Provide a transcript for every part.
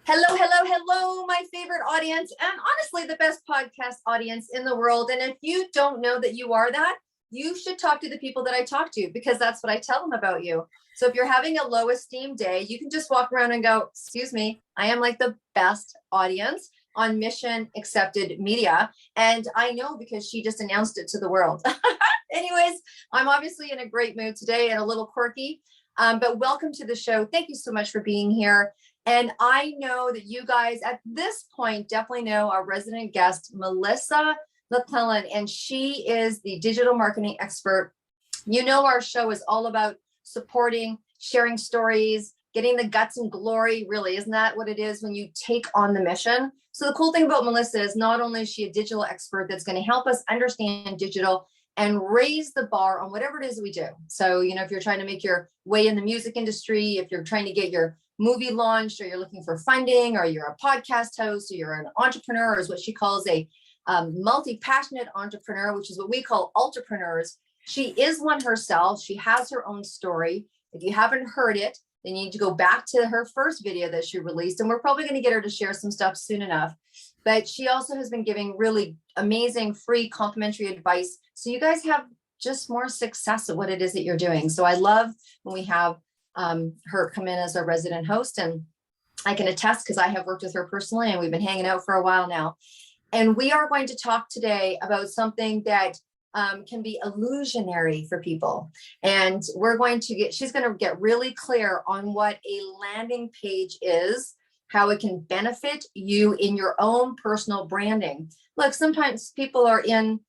Hello, hello, hello, my favorite audience, and honestly, the best podcast audience in the world. And if you don't know that you are that, you should talk to the people that I talk to because that's what I tell them about you. So if you're having a low esteem day, you can just walk around and go, excuse me, I am like the best audience on Mission Accepted Media. And I know because she just announced it to the world. Anyways, I'm obviously in a great mood today and a little quirky, but welcome to the show. Thank you so much for being here. And I know that you guys at this point definitely know our resident guest, Melissa McClelland, and she is the digital marketing expert. You know, our show is all about supporting, sharing stories, getting the guts and glory, really. Isn't that what it is when you take on the mission? So the cool thing about Melissa is not only is she a digital expert that's going to help us understand digital and raise the bar on whatever it is that we do. So, you know, if you're trying to make your way in the music industry, if you're trying to get your movie launched, or you're looking for funding, or you're a podcast host, or you're an entrepreneur, or is what she calls a multi-passionate entrepreneur, which is what we call entrepreneurs. She is one herself. She has her own story. If you haven't heard it, then you need to go back to her first video that she released, and we're probably going to get her to share some stuff soon enough. But she also has been giving really amazing free complimentary advice, so you guys have just more success at what it is that you're doing. So I love when we have her come in as our resident host, and I can attest because I have worked with her personally and we've been hanging out for a while now. And we are going to talk today about something that can be illusionary for people. And she's going to get really clear on what a landing page is, how it can benefit you in your own personal branding. Look, sometimes people are in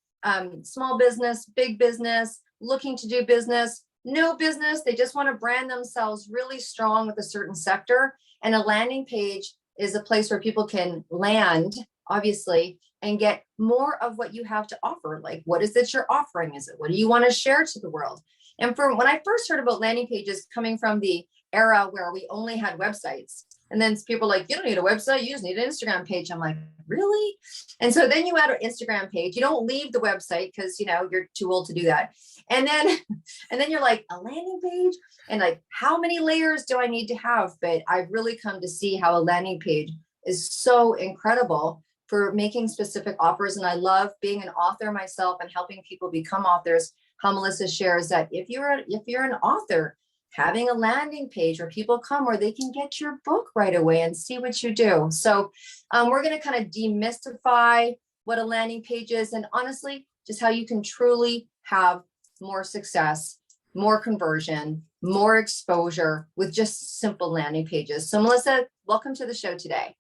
small business, big business, looking to do business, no business. They just want to brand themselves really strong with a certain sector. And a landing page is a place where people can land, obviously, and get more of what you have to offer. Like, what is it you're offering? Is it, what do you want to share to the world? And for when I first heard about landing pages, coming from the era where we only had websites, and then people are like, you don't need a website, you just need an Instagram page. I'm like, really? And so then you add an Instagram page. You don't leave the website because, you know, you're too old to do that. And then you're like, a landing page? And like, how many layers do I need to have? But I've really come to see how a landing page is so incredible for making specific offers. And I love being an author myself and helping people become authors. How Melissa shares that if you're an author, having a landing page where people come where they can get your book right away and see what you do. So we're going to kind of demystify what a landing page is, and honestly, just how you can truly have more success, more conversion, more exposure with just simple landing pages. So Melissa, welcome to the show today.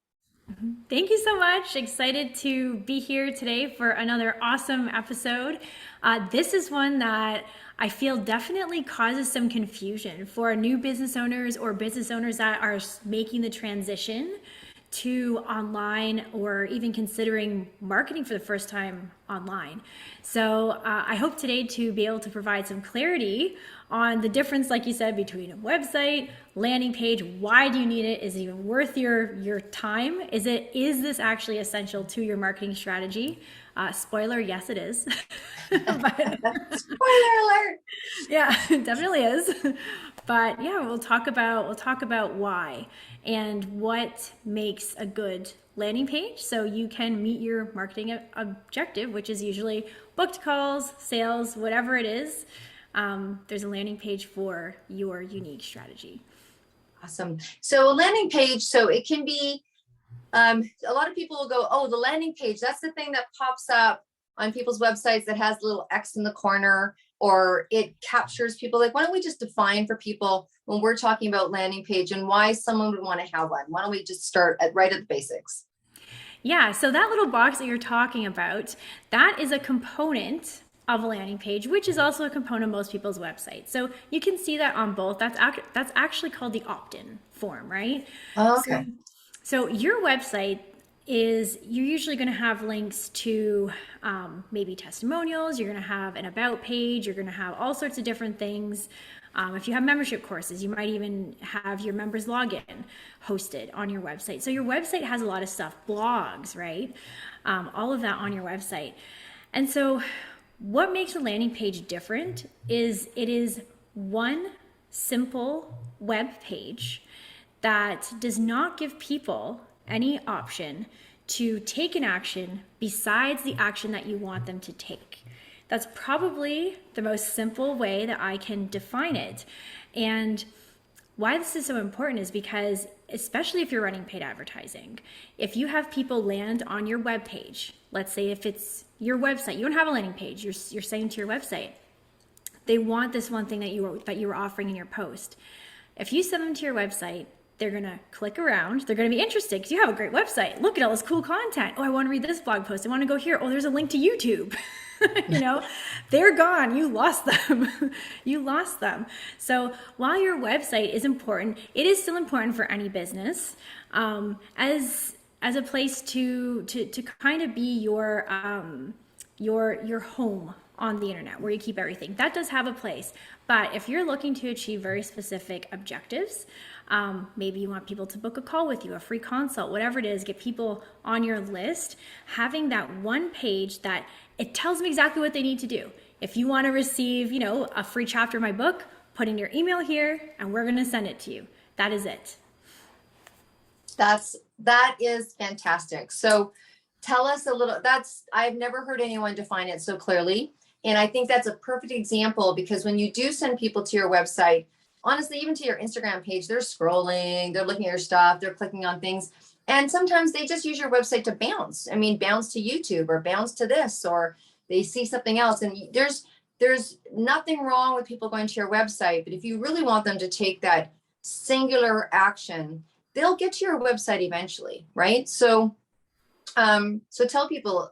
Thank you so much. Excited to be here today for another awesome episode. This is one that I feel definitely causes some confusion for new business owners or business owners that are making the transition to online or even considering marketing for the first time online. So I hope today to be able to provide some clarity on the difference, like you said, between a website, landing page. Why do you need it? Is it even worth your time? Is this actually essential to your marketing strategy? Spoiler, yes, it is. Spoiler alert. Yeah, it definitely is. But yeah, we'll talk about why and what makes a good landing page so you can meet your marketing objective, which is usually booked calls, sales, whatever it is. There's a landing page for your unique strategy. Awesome. So a landing page, so it can be, a lot of people will go, oh, the landing page, that's the thing that pops up on people's websites that has a little X in the corner, or it captures people. Like, why don't we just define for people when we're talking about landing page and why someone would want to have one? Why don't we just start right at the basics? Yeah, so that little box that you're talking about, that is a component of a landing page, which is also a component of most people's websites. So you can see that on both. That's actually called the opt-in form, right? Oh, okay. So your website you're usually going to have links to maybe testimonials. You're going to have an about page. You're going to have all sorts of different things. If you have membership courses, you might even have your members login hosted on your website. So your website has a lot of stuff, blogs, right? All of that on your website. And so what makes a landing page different is it is one simple web page that does not give people any option to take an action besides the action that you want them to take. That's probably the most simple way that I can define it. And why this is so important is because, especially if you're running paid advertising, if you have people land on your web page, let's say if it's your website, you don't have a landing page, you're saying to your website, they want this one thing that you were offering in your post. If you send them to your website, they're going to click around. They're going to be interested because you have a great website. Look at all this cool content. Oh, I want to read this blog post. I want to go here. Oh, there's a link to YouTube. They're gone. You lost them. You lost them. So while your website is important, it is still important for any business as a place to kind of be your home on the internet where you keep everything. That does have a place. But if you're looking to achieve very specific objectives, maybe you want people to book a call with you, a free consult, whatever it is, get people on your list, having that one page that it tells them exactly what they need to do. If you want to receive, a free chapter of my book, put in your email here and we're going to send it to you. That is it. That is fantastic. So tell us a little, I've never heard anyone define it so clearly. And I think that's a perfect example because when you do send people to your website, honestly, even to your Instagram page, they're scrolling, they're looking at your stuff, they're clicking on things. And sometimes they just use your website to bounce. I mean, bounce to YouTube or bounce to this, or they see something else. And there's nothing wrong with people going to your website. But if you really want them to take that singular action, they'll get to your website eventually, right? So tell people,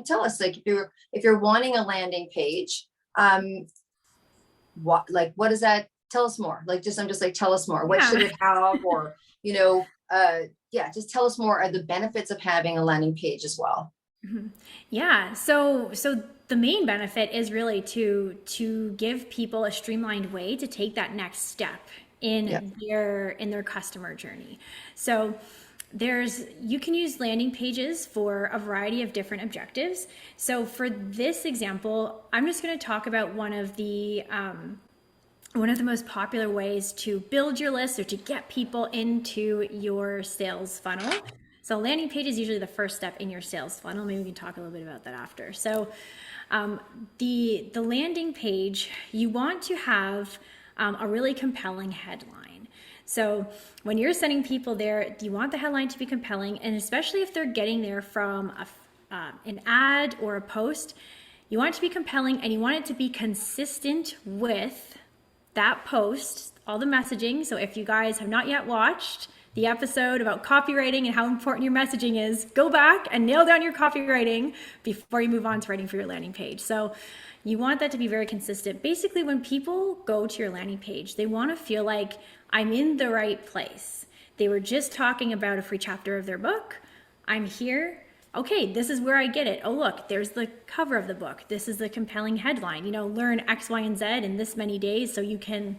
tell us, like, if you're wanting a landing page, what is that? Tell us more. Tell us more. What should it have? Or, just tell us more of the benefits of having a landing page as well. Mm-hmm. Yeah. So the main benefit is really to give people a streamlined way to take that next step in their customer journey. So you can use landing pages for a variety of different objectives. So for this example, I'm just going to talk about one of the most popular ways to build your list or to get people into your sales funnel. So landing page is usually the first step in your sales funnel. Maybe we can talk a little bit about that after. So the landing page, you want to have a really compelling headline. So when you're sending people there, you want the headline to be compelling, and especially if they're getting there from an ad or a post, you want it to be compelling and you want it to be consistent with that post, all the messaging. So if you guys have not yet watched the episode about copywriting and how important your messaging is, go back and nail down your copywriting before you move on to writing for your landing page. So you want that to be very consistent. Basically, when people go to your landing page, they want to feel like I'm in the right place. They were just talking about a free chapter of their book. I'm here. Okay, this is where I get it. Oh, look, there's the cover of the book. This is the compelling headline. Learn X, Y, and Z in this many days so you can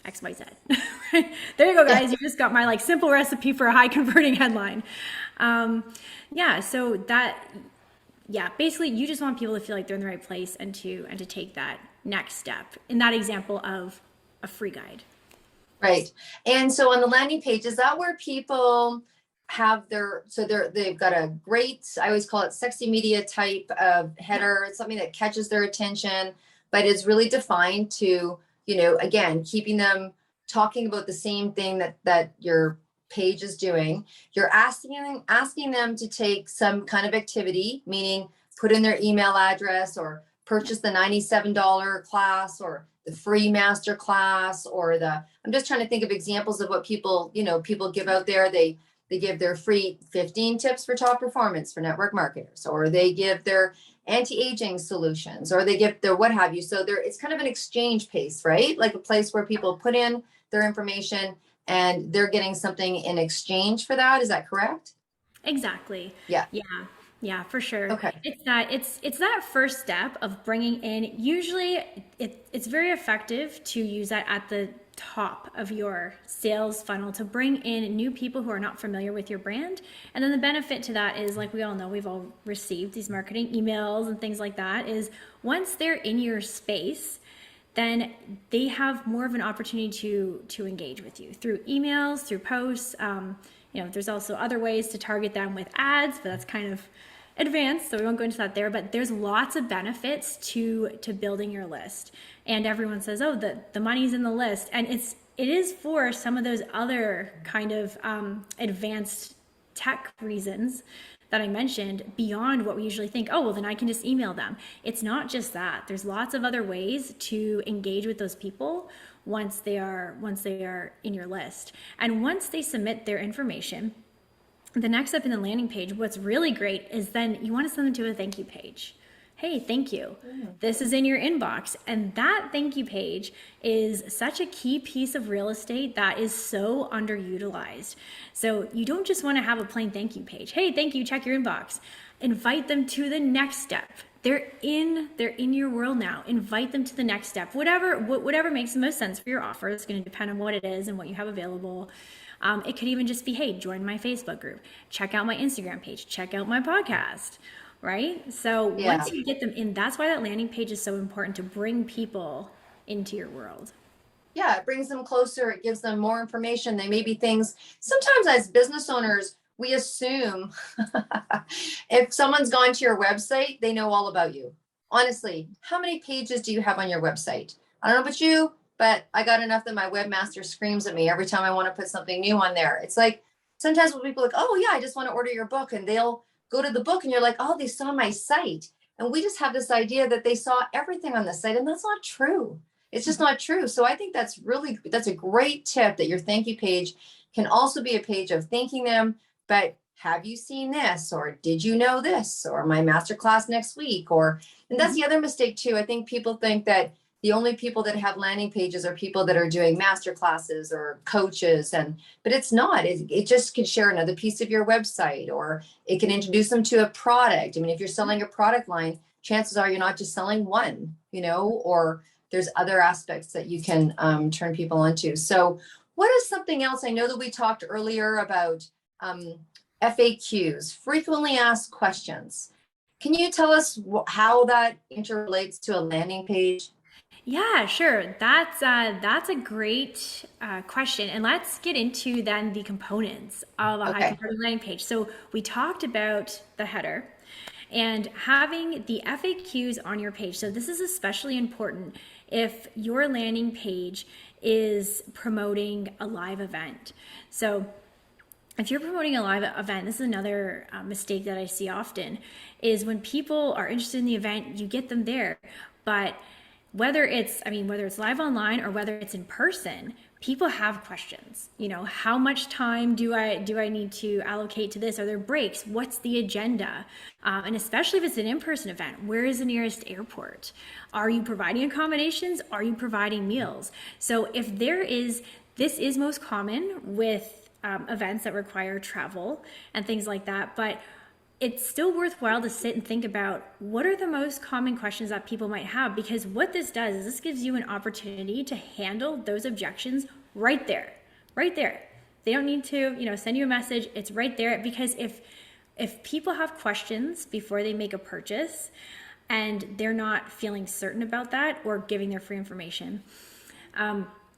X, Y, Z. There you go, guys. You just got my simple recipe for a high converting headline. Basically you just want people to feel like they're in the right place and to take that next step in that example of a free guide. Right. And so on the landing page, is that where people have they've got a great, I always call it sexy media type of header. It's something that catches their attention, but is really defined to, again, keeping them talking about the same thing that your page is doing. You're asking them to take some kind of activity, meaning put in their email address or purchase the $97 class or the free master class I'm just trying to think of examples of what people give out there. They give their free 15 tips for top performance for network marketers, or they give their anti-aging solutions, or they give their what have you. So it's kind of an exchange pace, right? Like a place where people put in their information and they're getting something in exchange for that. Is that correct? Exactly. Yeah, for sure. Okay. It's that first step of bringing in, usually it's very effective to use that at the top of your sales funnel to bring in new people who are not familiar with your brand. And then the benefit to that is, like we all know, we've all received these marketing emails and things like that, is once they're in your space, then they have more of an opportunity to engage with you through emails, through posts. There's also other ways to target them with ads, but that's kind of advanced, so we won't go into that there. But there's lots of benefits to building your list. And everyone says, oh, the money's in the list, and it is for some of those other kind of advanced tech reasons that I mentioned beyond what we usually think. Oh, well, then I can just email them. It's not just that. There's lots of other ways to engage with those people once they are in your list. And once they submit their information, the next step in the landing page, what's really great is then you want to send them to a thank you page. Hey, thank you. This is in your inbox. And that thank you page is such a key piece of real estate that is so underutilized. So you don't just want to have a plain thank you page. Hey, thank you, check your inbox. Invite them to the next step. They're in your world now. Invite them to the next step. Whatever makes the most sense for your offer. It's going to depend on what it is and what you have available. It could even just be, hey, join my Facebook group. Check out my Instagram page. Check out my podcast. Right? So once you get them in, that's why that landing page is so important, to bring people into your world. Yeah, it brings them closer. It gives them more information. They may be things, sometimes as business owners, we assume if someone's gone to your website, they know all about you. Honestly, how many pages do you have on your website? I don't know about you, but I got enough that my webmaster screams at me every time I want to put something new on there. It's like, sometimes when people are like, oh yeah, I just want to order your book, and they'll go to the book and you're like, oh, they saw my site. And we just have this idea that they saw everything on the site, and that's not true. It's just not true. So I think that's a great tip, that your thank you page can also be a page of thanking them, but have you seen this? Or did you know this? Or my masterclass next week? And that's the other mistake too. I think people think that the only people that have landing pages are people that are doing master classes or coaches, but it's not. It just can share another piece of your website, or it can introduce them to a product. I mean, if you're selling a product line, chances are you're not just selling one, or there's other aspects that you can turn people onto. So what is something else? I know that we talked earlier about FAQs, frequently asked questions. Can you tell us how that interrelates to a landing page? Yeah, sure. That's a great question. And let's get into then the components of a high converting landing page. So we talked about the header and having the FAQs on your page. So this is especially important if your landing page is promoting a live event. So if you're promoting a live event, this is another mistake that I see often, is when people are interested in the event, you get them there. But whether it's live online or whether it's in person, people have questions. How much time do I need to allocate to this? Are there breaks? What's the agenda? And especially if it's an in-person event, where is the nearest airport? Are you providing accommodations? Are you providing meals? So if this is most common with events that require travel and things like that, but it's still worthwhile to sit and think about what are the most common questions that people might have, because what this does is this gives you an opportunity to handle those objections right there. They don't need to, send you a message. It's right there, because if people have questions before they make a purchase and they're not feeling certain about that or giving their free information,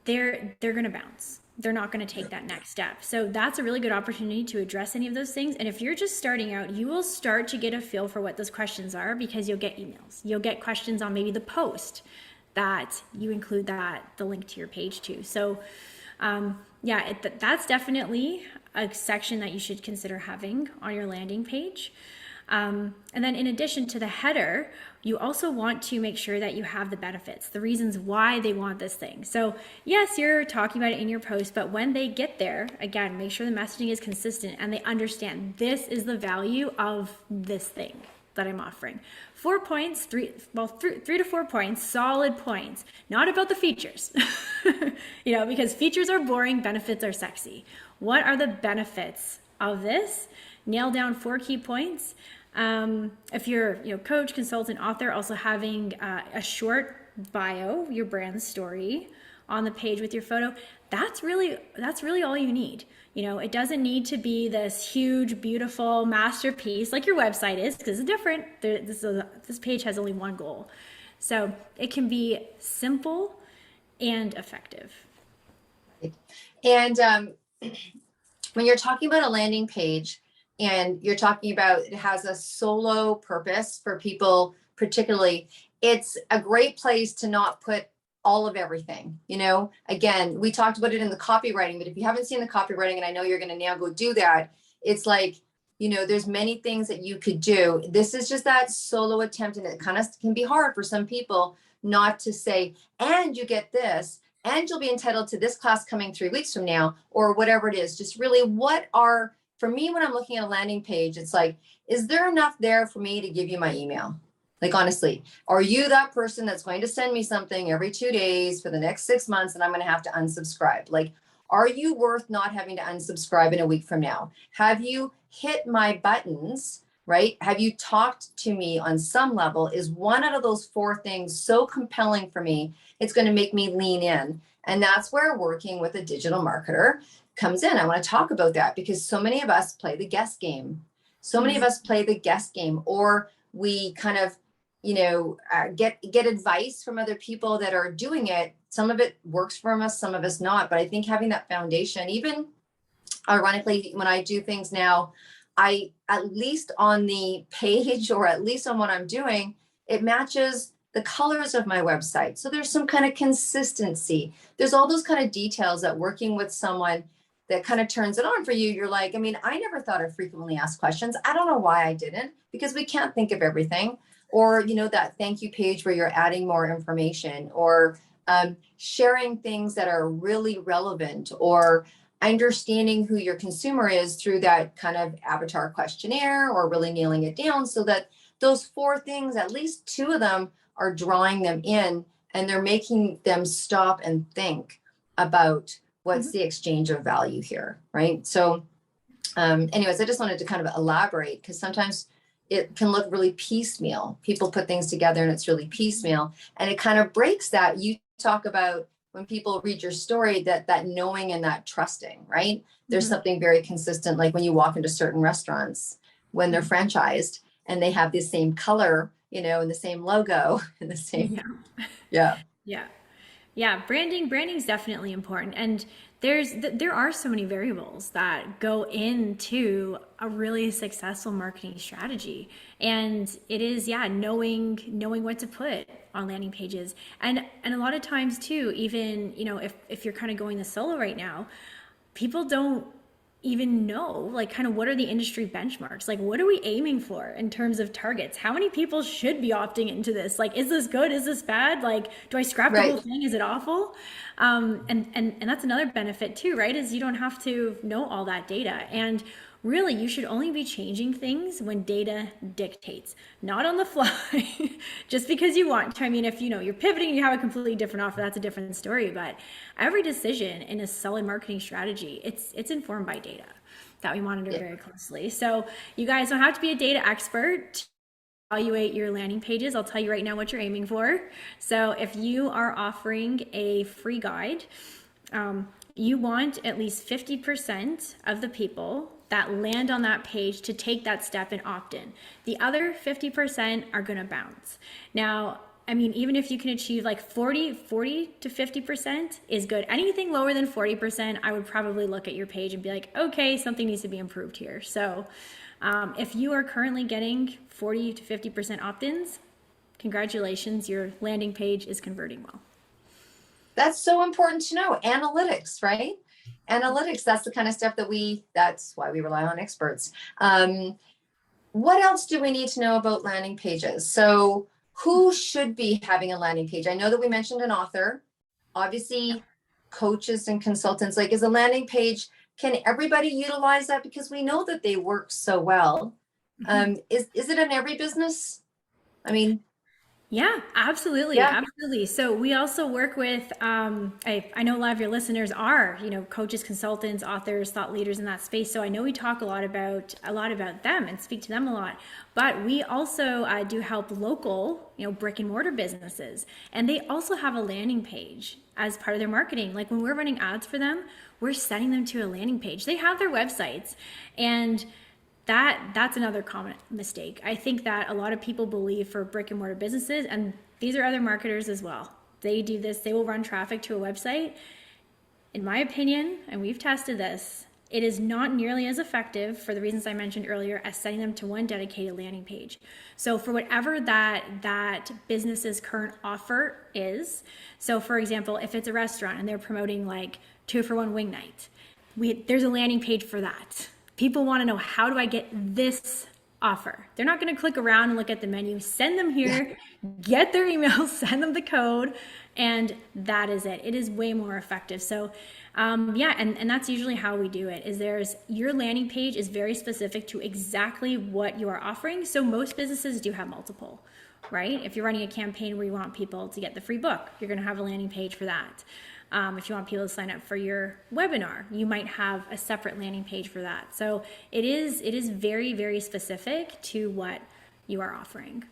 they're going to bounce. They're not going to take that next step. So that's a really good opportunity to address any of those things. And if you're just starting out, you will start to get a feel for what those questions are, because you'll get emails. You'll get questions on maybe the post that you include the link to your page to. So that's definitely a section that you should consider having on your landing page. And then in addition to the header, you also want to make sure that you have the benefits, the reasons why they want this thing. So yes, you're talking about it in your post, but when they get there, again, make sure the messaging is consistent and they understand this is the value of this thing that I'm offering. 4 points, three to 4 points, solid points, not about the features, because features are boring, benefits are sexy. What are the benefits of this? Nail down 4 key points. If you're, coach, consultant, author, also having a short bio, your brand story on the page with your photo, that's really all you need. It doesn't need to be this huge, beautiful masterpiece like your website is, because it's different. This page has only one goal. So it can be simple and effective. And when you're talking about a landing page and you're talking about it has a solo purpose for people, particularly, it's a great place to not put all of everything. Again, we talked about it in the copywriting, but if you haven't seen the copywriting, and I know you're going to now go do that, it's like, there's many things that you could do. This is just that solo attempt, and it kind of can be hard for some people not to say, and you get this, and you'll be entitled to this class coming 3 weeks from now, or whatever it is. Just really, for me, when I'm looking at a landing page, it's like, is there enough there for me to give you my email? Like, honestly, are you that person that's going to send me something every 2 days for the next 6 months and I'm going to have to unsubscribe? Like, are you worth not having to unsubscribe in a week from now? Have you hit my buttons, right? Have you talked to me on some level? Is one out of those 4 things so compelling for me, it's going to make me lean in? And that's where working with a digital marketer comes in. I want to talk about that because so many of us play the guess game. So many of us play the guess game, or we kind of, get advice from other people that are doing it. Some of it works for us, some of us not. But I think having that foundation, even ironically, when I do things now, I, at least on the page or at least on what I'm doing, it matches the colors of my website. So there's some kind of consistency. There's all those kind of details that working with someone that kind of turns it on for you. You're like, I never thought of frequently asked questions. I don't know why I didn't, because we can't think of everything. Or, that thank you page where you're adding more information, or sharing things that are really relevant, or understanding who your consumer is through that kind of avatar questionnaire, or really nailing it down so that those 4 things, at least 2 of them are drawing them in and they're making them stop and think about what's the exchange of value here, right? So anyways, I just wanted to kind of elaborate because sometimes it can look really piecemeal. People put things together and it's really piecemeal, and it kind of breaks that. You talk about when people read your story, that knowing and that trusting, right? There's something very consistent, like when you walk into certain restaurants, when they're franchised and they have the same color, and the same logo and the same. Yeah, branding is definitely important, and there are so many variables that go into a really successful marketing strategy, and it is knowing what to put on landing pages, and a lot of times too, even if you're kind of going the solo right now, people don't even know like kind of what are the industry benchmarks, like what are we aiming for in terms of targets, how many people should be opting into this, like is this good, is this bad, like do I scrap the whole thing, is it awful? And that's another benefit too, right, is you don't have to know all that data, and really you should only be changing things when data dictates, not on the fly just because you want to. I mean, if you're pivoting and you have a completely different offer, that's a different story, but every decision in a solid marketing strategy, it's informed by data that we monitor very closely. So you guys don't have to be a data expert to evaluate your landing pages. I'll tell you right now what you're aiming for. So if you are offering a free guide, you want at least 50% of the people that land on that page to take that step and opt in. The other 50% are going to bounce. Now, I mean, even if you can achieve like 40 to 50% is good. Anything lower than 40%, I would probably look at your page and be like, okay, something needs to be improved here. So if you are currently getting 40 to 50% opt-ins, congratulations, your landing page is converting well. That's so important to know. Analytics, right? Analytics, that's the kind of stuff that's why we rely on experts. What else do we need to know about landing pages? So who should be having a landing page? I know that we mentioned an author, obviously coaches and consultants. Like, is a landing page, can everybody utilize that? Because we know that they work so well. Is it in every business? I mean, yeah, absolutely. Absolutely. So we also work with, I know a lot of your listeners are, coaches, consultants, authors, thought leaders in that space. So I know we talk a lot about them and speak to them a lot, but we also do help local, brick and mortar businesses. And they also have a landing page as part of their marketing. Like when we're running ads for them, we're sending them to a landing page. They have their websites, and that's another common mistake. I think that a lot of people believe for brick and mortar businesses, and These are other marketers as well. They do this. They will run traffic to a website. In my opinion, and we've tested this, it is not nearly as effective for the reasons I mentioned earlier as sending them to one dedicated landing page. So for whatever that business's current offer is, so for example, if it's a restaurant and they're promoting like 2-for-1 wing night, there's a landing page for that. People want to know, how do I get this offer? They're not going to click around and look at the menu. Send them here, get their email, send them the code, and that is it. It is way more effective. So and that's usually how we do it, is your landing page is very specific to exactly what you are offering. So most businesses do have multiple, right? If you're running a campaign where you want people to get the free book, you're going to have a landing page for that. If you want people to sign up for your webinar, you might have a separate landing page for that. So it is very, very specific to what you are offering.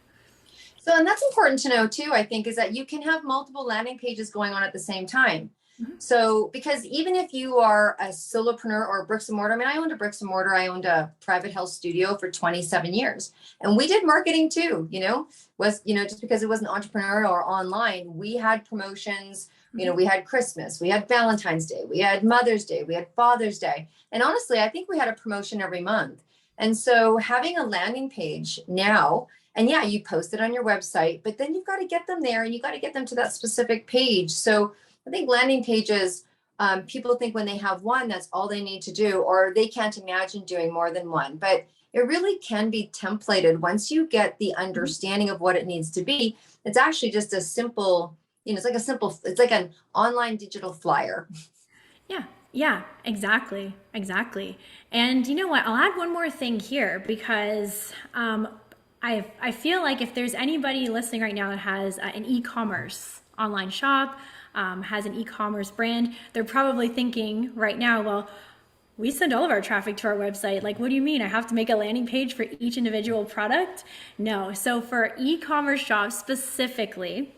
So, and that's important to know too, I think, is that you can have multiple landing pages going on at the same time. Mm-hmm. So, because even if you are a solopreneur or a bricks and mortar, I mean, I owned a bricks and mortar, I owned a private health studio for 27 years, and we did marketing too, just because it wasn't entrepreneurial or online, we had promotions. We had Christmas, we had Valentine's Day, we had Mother's Day, we had Father's Day. And honestly, I think we had a promotion every month. And so having a landing page now, and yeah, you post it on your website, but then you've got to get them there and you got to get them to that specific page. So I think landing pages, people think when they have one, that's all they need to do, or they can't imagine doing more than one. But it really can be templated once you get the understanding of what it needs to be. It's actually just a simple, it's like an online digital flyer. Yeah, exactly. And you know what? I'll add one more thing here, because I feel like if there's anybody listening right now that has an e-commerce online shop, has an e-commerce brand, they're probably thinking right now, well, we send all of our traffic to our website. Like, what do you mean? I have to make a landing page for each individual product? No. So for e-commerce shops specifically,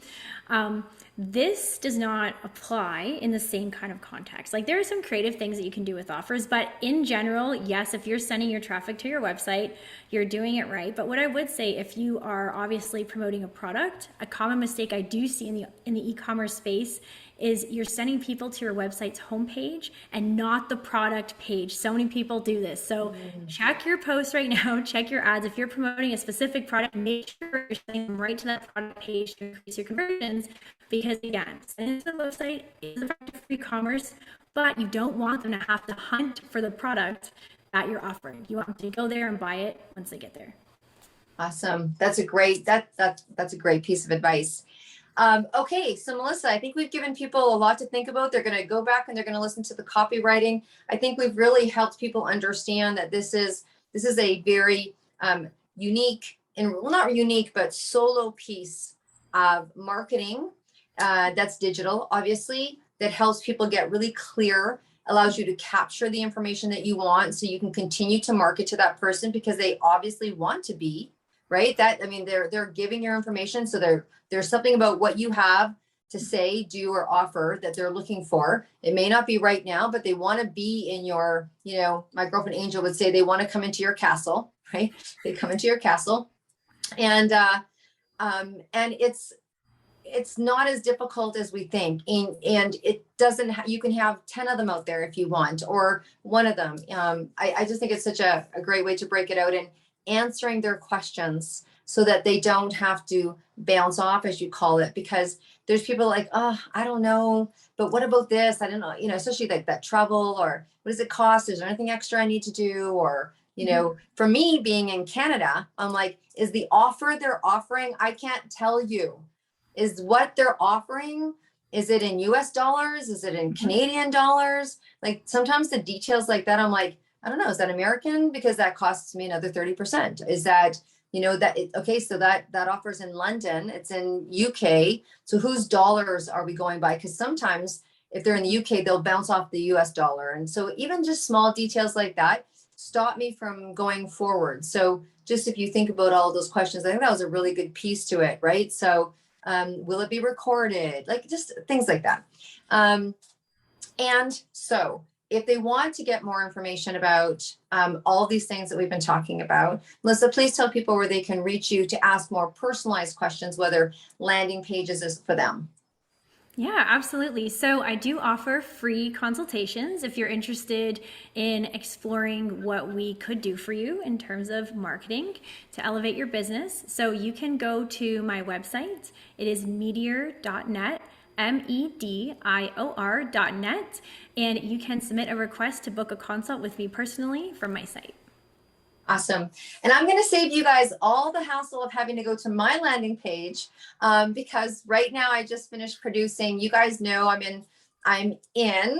this does not apply in the same kind of context. Like, there are some creative things that you can do with offers, but in general, yes, if you're sending your traffic to your website, you're doing it right. But what I would say, if you are obviously promoting a product, a common mistake I do see in the e-commerce space is you're sending people to your website's homepage and not the product page. So many people do this. So check your posts right now, check your ads. If you're promoting a specific product, make sure you're sending them right to that product page to increase your conversions. Because again, sending to the website is effective for e-commerce, but you don't want them to have to hunt for the product that you're offering. You want them to go there and buy it once they get there. Awesome. That's a great piece of advice. Okay, so Melissa, I think we've given people a lot to think about. They're going to go back and they're going to listen to the copywriting. I think we've really helped people understand that this is a very unique, and well, not unique, but solo piece of marketing that's digital, obviously, that helps people get really clear, allows you to capture the information that you want so you can continue to market to that person because they obviously want to be, right? They're giving your information. So there's something about what you have to say, do, or offer that they're looking for. It may not be right now, but they want to be in your, my girlfriend Angel would say, they want to come into your castle, right? They come into your castle, and it's not as difficult as we think. And it doesn't, you can have 10 of them out there if you want, or one of them. I just think it's such a great way to break it out and answering their questions so that they don't have to bounce off, as you call it, because there's people like, oh, I don't know, but what about this? I don't know, especially like that travel, or what does it cost? Is there anything extra I need to do? Or, for me being in Canada, I'm like, is the offer they're offering, I can't tell you. Is what they're offering, is it in US dollars? Is it in Canadian dollars? Like sometimes the details like that, I'm like, I don't know, is that American? Because that costs me another 30%. Is that, so that offer's in London, it's in UK. So whose dollars are we going by? Because sometimes if they're in the UK, they'll bounce off the US dollar. And so even just small details like that stop me from going forward. So just if you think about all of those questions, I think that was a really good piece to it, right? So will it be recorded? Like just things like that. And so if they want to get more information about all these things that we've been talking about, Melissa, please tell people where they can reach you to ask more personalized questions, whether landing pages is for them. Yeah, absolutely. So I do offer free consultations if you're interested in exploring what we could do for you in terms of marketing to elevate your business. So you can go to my website. It is meteor.net. medior.net, and you can submit a request to book a consult with me personally from my site. Awesome. And I'm going to save you guys all the hassle of having to go to my landing page because right now I just finished producing. You guys know I'm in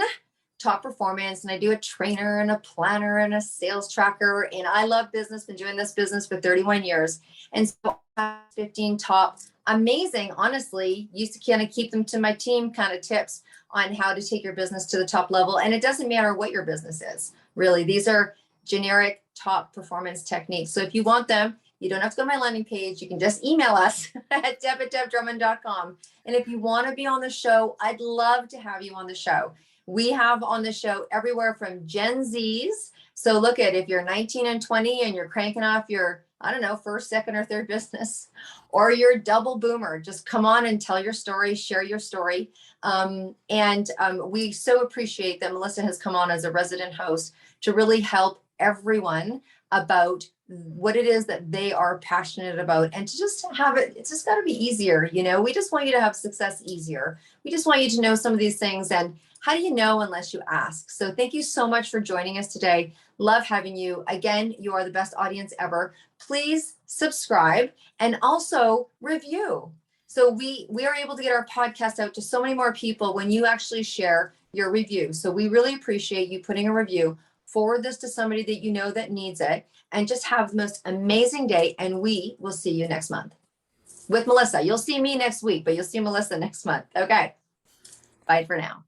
Top Performance, and I do a trainer and a planner and a sales tracker, and I love business. Been doing this business for 31 years. And so I have 15 top amazing, honestly, used to kind of keep them to my team kind of tips on how to take your business to the top level. And it doesn't matter what your business is, really. These are generic top performance techniques. So if you want them, you don't have to go to my landing page. You can just email us at deb@debdrummond.com. And if you want to be on the show, I'd love to have you on the show. We have on the show everywhere from Gen Zs. So look at if you're 19 and 20 and you're cranking off your, I don't know, first, second, or third business, or you're a double boomer, just come on and tell your story, share your story. We so appreciate that Melissa has come on as a resident host to really help everyone about what it is that they are passionate about, and to just have it, it's just got to be easier. We just want you to have success easier. We just want you to know some of these things. And how do you know unless you ask? So thank you so much for joining us today. Love having you. Again, you are the best audience ever. Please subscribe and also review. So we are able to get our podcast out to so many more people when you actually share your review. So we really appreciate you putting a review. Forward this to somebody that you know that needs it, and just have the most amazing day. And we will see you next month with Melissa. You'll see me next week, but you'll see Melissa next month. Okay. Bye for now.